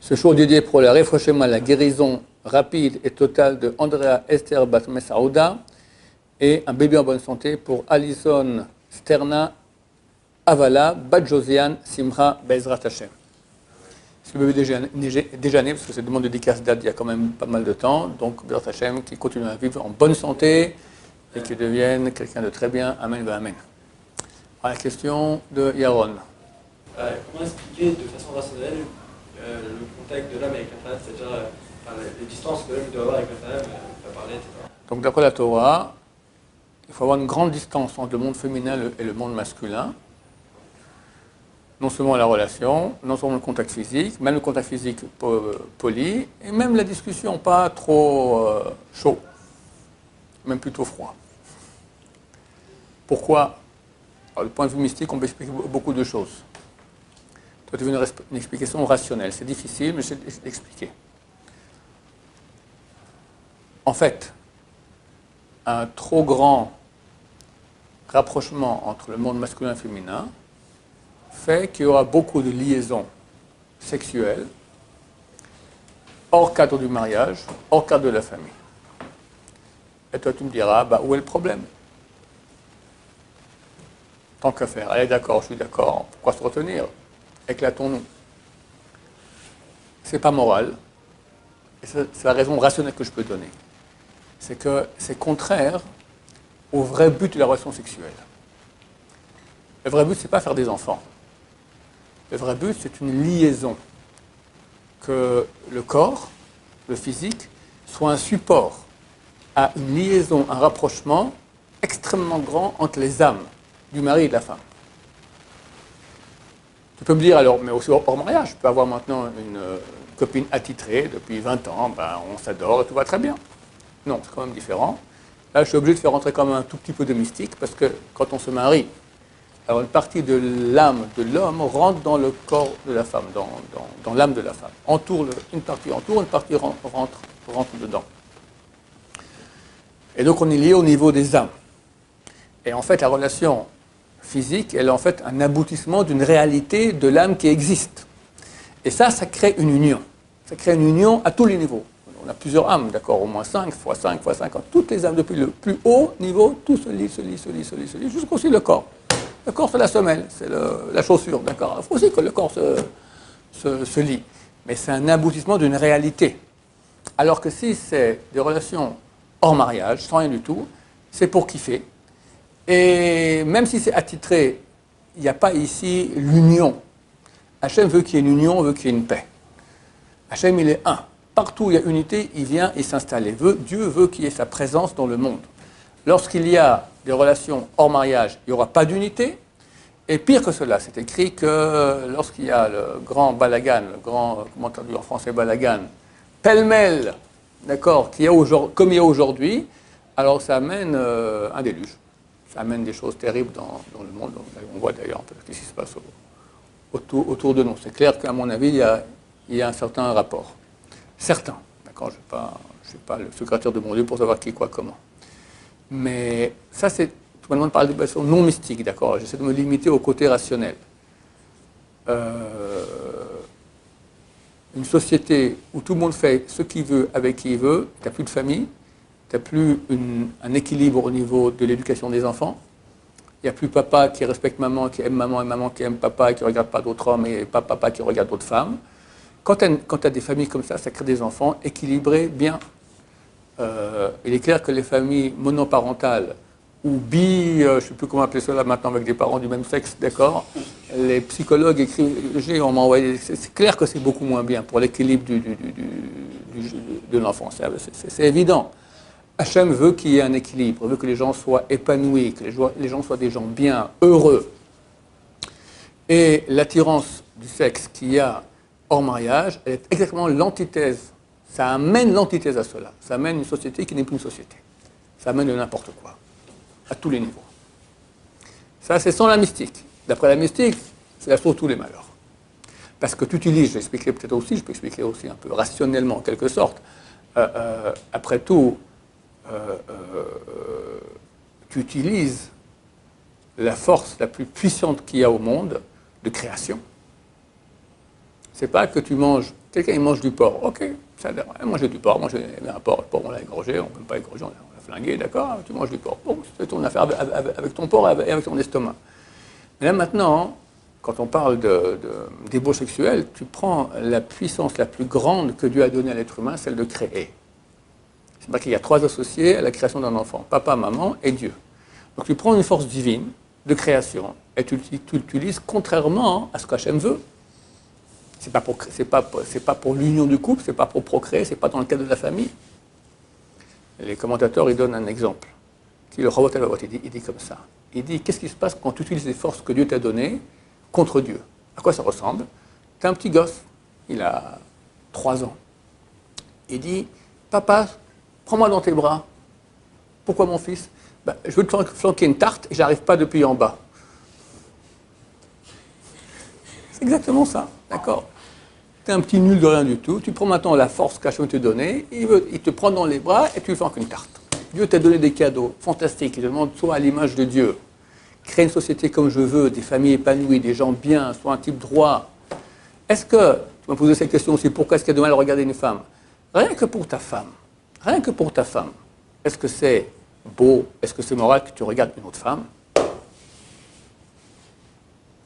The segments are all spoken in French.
Ce show dédié pour la Refouachema, la guérison rapide et totale de Andrea Esther Bat Messaouda et un bébé en bonne santé pour Alison Sterna Avala Bat Josiane Simra Bezrat Hashem. Ce bébé déjà né, parce que cette demande de dédicace date il y a quand même pas mal de temps, donc Bezrat Hashem qui continue à vivre en bonne santé et qui devienne quelqu'un de très bien. Amen, amen. Alors, la question de Yaron. Comment expliquer de façon rationnelle le contact de l'homme avec la femme, c'est-à-dire les distances que l'homme doit avoir avec la femme, la parler, etc. Donc d'après la Torah, il faut avoir une grande distance entre le monde féminin et le monde masculin. Non seulement la relation, non seulement le contact physique, même le contact physique poli, et même la discussion pas trop chaud, même plutôt froid. Pourquoi? Alors, du point de vue mystique, on peut expliquer beaucoup de choses. Toi, tu veux une explication rationnelle. C'est difficile, mais je vais l'expliquer. En fait, un trop grand rapprochement entre le monde masculin et féminin fait qu'il y aura beaucoup de liaisons sexuelles hors cadre du mariage, hors cadre de la famille. Et toi, tu me diras, où est le problème? Tant qu'à faire. Allez, d'accord, je suis d'accord. Pourquoi se retenir? Éclatons-nous. C'est pas moral. Et c'est la raison rationnelle que je peux donner. C'est que c'est contraire au vrai but de la relation sexuelle. Le vrai but, c'est pas faire des enfants. Le vrai but, c'est une liaison. Que le corps, le physique, soit un support à une liaison, un rapprochement extrêmement grand entre les âmes du mari et de la femme. Tu peux me dire alors, mais aussi hors mariage, je peux avoir maintenant une copine attitrée depuis 20 ans, on s'adore et tout va très bien. Non, c'est quand même différent. Là, je suis obligé de faire rentrer quand même un tout petit peu de mystique, parce que quand on se marie, alors une partie de l'âme de l'homme rentre dans le corps de la femme, dans l'âme de la femme. Une partie rentre dedans. Et donc on est lié au niveau des âmes. Et en fait, la relation physique, elle est en fait un aboutissement d'une réalité de l'âme qui existe. Et ça crée une union. Ça crée une union à tous les niveaux. On a plusieurs âmes, d'accord, au moins 5 fois 5 fois 5. Toutes les âmes, depuis le plus haut niveau, tout se lie, jusqu'aussi le corps. Le corps, c'est la semelle, c'est la chaussure, d'accord. Il faut aussi que le corps se lie. Mais c'est un aboutissement d'une réalité. Alors que si c'est des relations hors mariage, sans rien du tout, c'est pour kiffer. Et même si c'est attitré, il n'y a pas ici l'union. Hachem veut qu'il y ait une union, veut qu'il y ait une paix. Hachem, il est un. Partout où il y a unité, il vient et s'installe. Dieu veut qu'il y ait sa présence dans le monde. Lorsqu'il y a des relations hors mariage, il n'y aura pas d'unité. Et pire que cela, c'est écrit que lorsqu'il y a le grand balagan, comment on dit en français balagan, pêle-mêle, d'accord, comme il y a aujourd'hui, alors ça amène un déluge. Ça amène des choses terribles dans le monde. On voit d'ailleurs un peu ce qui se passe autour de nous. C'est clair qu'à mon avis, il y a un certain rapport. Certains. D'accord, je ne suis pas le secrétaire de mon Dieu pour savoir qui, quoi, comment. Mais ça, c'est... Tu me demandes de parler de façon non mystique, d'accord. J'essaie de me limiter au côté rationnel. Une société où tout le monde fait ce qu'il veut, avec qui il veut, tu n'as plus de famille, tu n'as plus un équilibre au niveau de l'éducation des enfants. Il n'y a plus papa qui respecte maman, qui aime maman, et maman qui aime papa, et qui ne regarde pas d'autres hommes, et pas papa qui regarde d'autres femmes. Quand tu as des familles comme ça crée des enfants équilibrés, bien. Il est clair que les familles monoparentales, ou je ne sais plus comment appeler cela maintenant, avec des parents du même sexe, d'accord. Les psychologues écrivent, on m'a envoyé, c'est clair que c'est beaucoup moins bien pour l'équilibre de l'enfant. C'est évident. Hachem veut qu'il y ait un équilibre, veut que les gens soient épanouis, que les gens soient des gens bien, heureux. Et l'attirance du sexe qu'il y a hors mariage, elle est exactement l'antithèse. Ça amène l'antithèse à cela. Ça amène une société qui n'est plus une société. Ça amène de n'importe quoi, à tous les niveaux. Ça, c'est sans la mystique. D'après la mystique, c'est la source de tous les malheurs. Parce que tu utilises, je peux expliquer aussi un peu rationnellement, en quelque sorte. Après tout, tu utilises la force la plus puissante qu'il y a au monde de création. C'est pas que tu manges Quelqu'un, il mange du porc. Ok, ça a l'air. Manger du porc, manger un porc. Le porc, on l'a égorgé, on ne peut pas égorger, on l'a flingué, d'accord. Tu manges du porc. Bon, c'est ton affaire avec ton porc et avec ton estomac. Mais là, maintenant, quand on parle d'ébauche sexuelle, tu prends la puissance la plus grande que Dieu a donnée à l'être humain, celle de créer. C'est parce qu'il y a 3 associés à la création d'un enfant, papa, maman et Dieu. Donc tu prends une force divine de création et tu l'utilises contrairement à ce qu'Hachem veut. C'est pas pour l'union du couple, c'est pas pour procréer, c'est pas dans le cadre de la famille. Les commentateurs, ils donnent un exemple. Le Ravot il dit comme ça. Il dit, qu'est-ce qui se passe quand tu utilises les forces que Dieu t'a données contre Dieu? À quoi ça ressemble? Tu as un petit gosse, il a 3 ans. Il dit, papa, prends-moi dans tes bras. Pourquoi mon fils? Je veux te flanquer une tarte et j'arrive pas depuis en bas. C'est exactement ça, d'accord? Tu es un petit nul de rien du tout, tu prends maintenant la force qu'Hachem te donnait, il te prend dans les bras et tu lui flanques une tarte. Dieu t'a donné des cadeaux fantastiques, il te demande sois à l'image de Dieu. Crée une société comme je veux, des familles épanouies, des gens bien, sois un type droit. Est-ce que, tu m'as posé cette question aussi, pourquoi est-ce qu'il y a de mal à regarder une femme? Rien que pour ta femme, est-ce que c'est beau, est-ce que c'est moral que tu regardes une autre femme? Je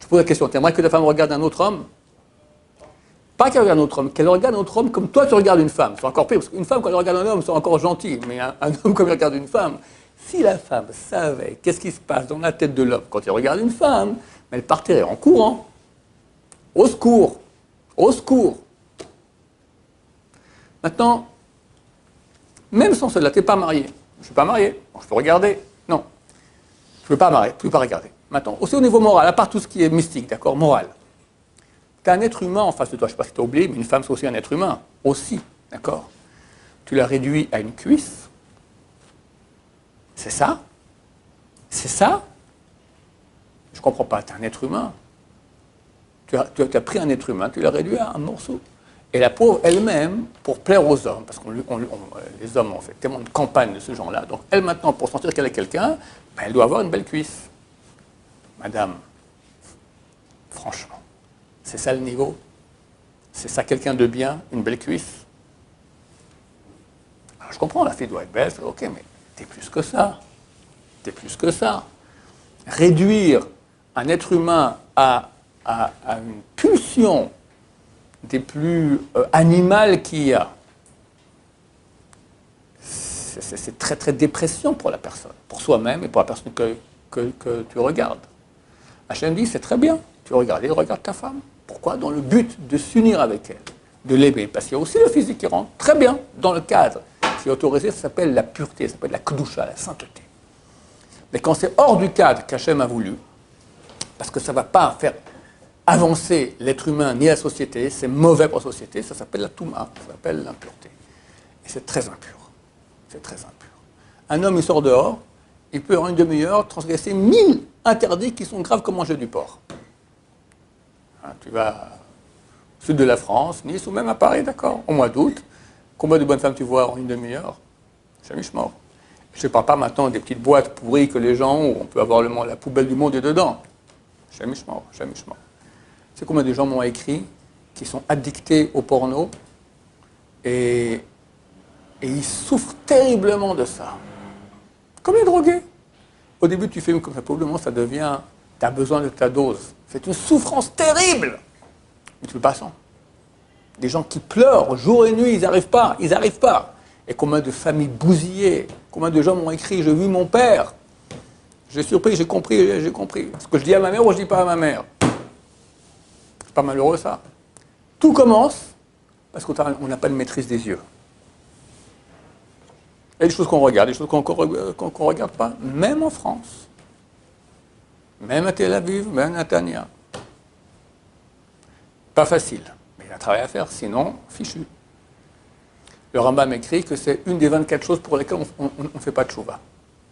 pose la question, tu aimerais que ta femme regarde un autre homme? Pas qu'elle regarde un autre homme, qu'elle regarde un autre homme comme toi tu regardes une femme. C'est encore pire, parce qu'une femme quand elle regarde un homme, c'est encore gentil, mais un homme comme il regarde une femme, si la femme savait qu'est-ce qui se passe dans la tête de l'homme quand il regarde une femme, elle partirait en courant. Au secours! Au secours! Maintenant, même sans cela, tu n'es pas marié. Je ne suis pas marié, bon, je peux regarder. Non, je ne peux pas marier, je ne peux pas regarder. Maintenant, aussi au niveau moral, à part tout ce qui est mystique, d'accord, moral. Tu as un être humain en face de toi, je ne sais pas si tu as oublié, mais une femme c'est aussi un être humain, aussi, d'accord? Tu la réduis à une cuisse. C'est ça? C'est ça? Je ne comprends pas, tu es un être humain. Tu as pris un être humain, tu l'as réduit à un morceau. Et la pauvre elle-même, pour plaire aux hommes, parce que les hommes ont fait tellement de campagnes de ce genre-là, donc elle maintenant, pour sentir qu'elle est quelqu'un, elle doit avoir une belle cuisse. Madame, franchement, c'est ça le niveau? C'est ça quelqu'un de bien, une belle cuisse? Alors, je comprends, la fille doit être belle, ok, mais t'es plus que ça. T'es plus que ça. Réduire un être humain à une pulsion des plus animales qu'il y a, c'est très très dépression pour la personne, pour soi-même et pour la personne que tu regardes. Hachem dit, c'est très bien, tu regardes ta femme. Pourquoi? Dans le but de s'unir avec elle, de l'aimer. Parce qu'il y a aussi le physique qui rentre très bien dans le cadre. C'est autorisé, ça s'appelle la pureté, ça s'appelle la kedusha, la sainteté. Mais quand c'est hors du cadre qu'Hachem a voulu, parce que ça ne va pas faire avancer l'être humain ni la société, c'est mauvais pour la société, ça s'appelle la touma, ça s'appelle l'impureté. Et c'est très impur. C'est très impur. Un homme, il sort dehors, il peut en une demi-heure transgresser 1000 interdits qui sont graves comme manger du porc. Hein, tu vas au sud de la France, Nice ou même à Paris, d'accord, au mois d'août, combien de bonnes femmes tu vois en une demi-heure? Chamiche-mort. Je ne parle pas maintenant des petites boîtes pourries que les gens ont, où on peut avoir la poubelle du monde est dedans. Chamiche-mort, chamiche-mort. C'est combien de gens m'ont écrit qui sont addictés au porno et ils souffrent terriblement de ça. Comme les drogués. Au début, tu fais comme ça, probablement, ça devient, tu as besoin de ta dose. C'est une souffrance terrible. Mais tu peux pas sans. Des gens qui pleurent jour et nuit, ils n'arrivent pas. Et combien de familles bousillées, combien de gens m'ont écrit, je vis mon père. J'ai surpris, j'ai compris. Ce que je dis à ma mère ou je ne dis pas à ma mère. C'est pas malheureux ça. Tout commence parce qu'on n'a pas de maîtrise des yeux. Il y a des choses qu'on regarde, des choses qu'on ne regarde pas, même en France. Même à Tel Aviv, même à Netanya. Pas facile, mais il y a un travail à faire, sinon, fichu. Le Rambam écrit que c'est une des 24 choses pour lesquelles on ne fait pas de chouva.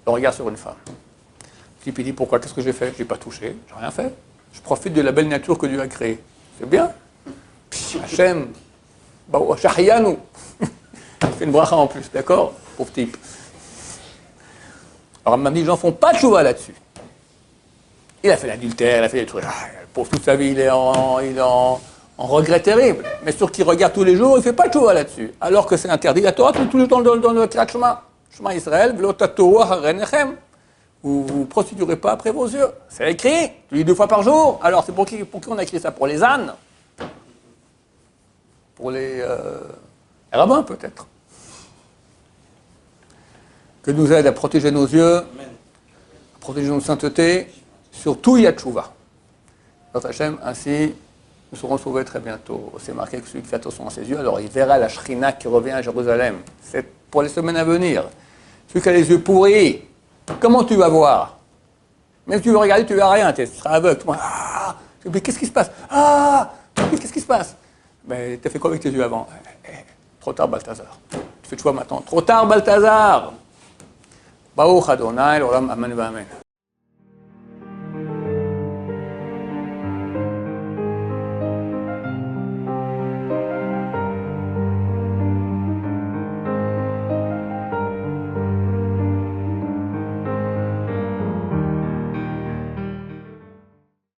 Le regard sur une femme. Le type dit pourquoi? Qu'est-ce que j'ai fait? Je n'ai pas touché, je n'ai rien fait. Je profite de la belle nature que Dieu a créée. C'est bien. Hachem, Shahiyanou. Il fait une bracha en plus, d'accord? Pauvre type. Alors, Rambam dit les gens ne font pas de chouva là-dessus. Il a fait l'adultère, il a fait des trucs. Le pauvre, toute sa vie, il est en en regret terrible. Mais sur qui regarde tous les jours, il ne fait pas tchouva là-dessus. Alors que c'est interdit. La Torah, tout le temps dans le Kriyat Shema. Shema Israël, v'lo tatouhu harenechem. Vous ne procédurez pas après vos yeux. C'est écrit. Tu lis 2 fois par jour. Alors, c'est pour qui on a écrit ça? Pour les ânes? Pour les rabbins, peut-être. Que nous aide à protéger nos yeux, à protéger notre sainteté, surtout Yad Teshuvah. Notre Hachem, ainsi, nous serons sauvés très bientôt. C'est marqué que celui qui fait attention à ses yeux, alors il verra la Shrina qui revient à Jérusalem. C'est pour les semaines à venir. Celui qui a les yeux pourris, comment tu vas voir? Même si tu veux regarder, tu ne verras rien, tu seras aveugle. Ah, mais qu'est-ce qui se passe? Ah, qu'est-ce qui se passe? Mais tu as fait quoi avec tes yeux avant? Trop tard, Balthazar. Tu fais de choix maintenant. Trop tard, Balthazar. Baruch Adonai, l'olam, amen, amen.